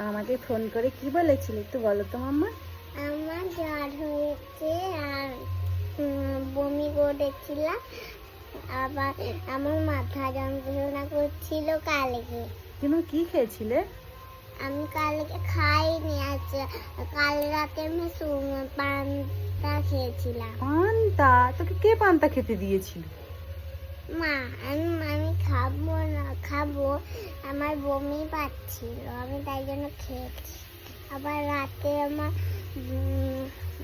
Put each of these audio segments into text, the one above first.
আমাকে ফোন করে কি বলেছিলে একটু বলো তো মাম্মা। আমার জ্বর হয়েছে আর বমি করেছিলাম, আবার আমার মাথা যন্ত্রণা করছিল কালকে। তুমি কি খেয়েছিলে? আমি কালকে খাইনি, আচ্ছা কাল রাতে আমি পান্তা খেয়েছিলাম। পান্তা? তোকে কে পান্তা খেতে দিয়েছিল? মা, আমি খাবো না, খাবো, আমার বমি পাচ্ছিল, আমি তাই জন্য খেয়েছি। আবার রাতে আমার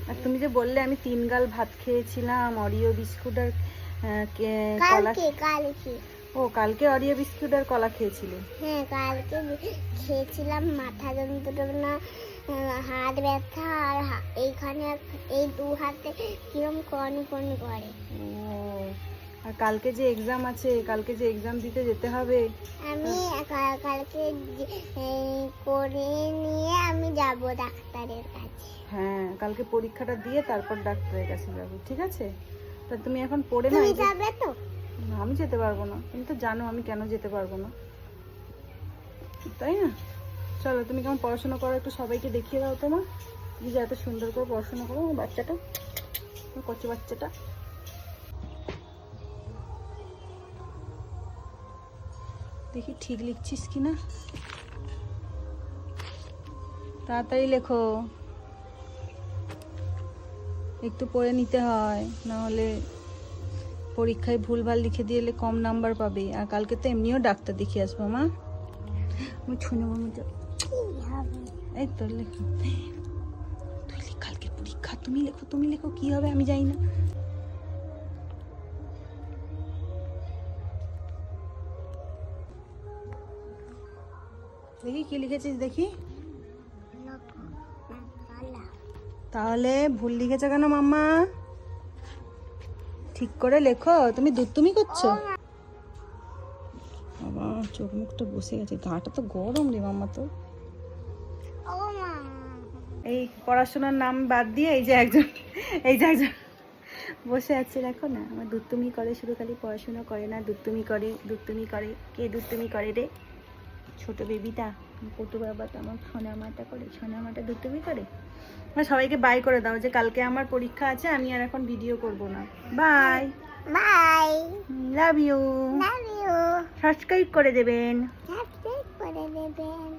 আর তুমি যে বললে আমি 3 গাল ভাত খেয়েছিলাম, অরিও বিস্কুট আর কলা। কালকে ও, কালকে অরিও বিস্কুট আর কলা খেয়েছিলে? হ্যাঁ, কালকে খেয়েছিলাম। মাথা যন্ত্রণা, হাত ব্যথা আর এইখানে এই দু হাতে কিরম কন কন করে। ও, আর কালকে যে এক্সাম আছে, কালকে যে এক্সাম দিতে যেতে হবে, আমি কালকে করে নিয়ে আমি যাব ডাক্তারের কাছে। হ্যাঁ কালকে পরীক্ষাটা দিয়ে তারপর ডাক্তারের কাছে যাবো, ঠিক আছে? তা তুমি এখন পড়ে না। তুমি যাবে তো? না, আমি যেতে পারবো না, তুমি তো জানো আমি কেন যেতে পারবো না, তাই না? চলো তুমি কেমন পড়াশোনা করো একটু সবাইকে দেখিয়ে দাও তোমার, যে এত সুন্দর করে পড়াশোনা করো বাচ্চাটা, কচি বাচ্চাটা। দেখি ঠিক লিখছিস কিনা, তাড়াতাড়ি লেখো, একটু পড়ে নিতে হয়, না হলে পরীক্ষায় ভুলভাল লিখে দিলে কম নাম্বার পাবে। আর কালকে তো এমনিও ডাক্তার দেখিয়ে আসবো মা। আমি শুনে এই তো লেখো, তুই লিখ, কালকে পরীক্ষা, তুমি লেখো কি হবে আমি জানি না। দেখি কি লিখেছিস দেখি। তাহলে ভুল লিখেছো কেন মাম্মা? ঠিক করে লেখো, তুমি করছো। বাবা চোখ মুখটা বসে গেছে, গাটা তো গরম রে মাম্মা তো। এই পড়াশোনার নাম বাদ দিয়ে এই যে একজন বসে আছে, দেখো না, আমার দুত্তুমি করে, শুধু খালি পড়াশোনা করে না, দুত্তুমি করে। কে দুত্তুমি করে রে? ছোট বেবিটা, কটু বাবাটা আমার সোনামাটা করে, সোনামাটা দুত্তুমি করে। সবাইকে বাই করে দাও, যে কালকে আমার পরীক্ষা আছে, আমি আর এখন ভিডিও করব না। Bye bye, love you. Love you, subscribe করে দেবেন। সাবস্ক্রাইব করে দেবেন।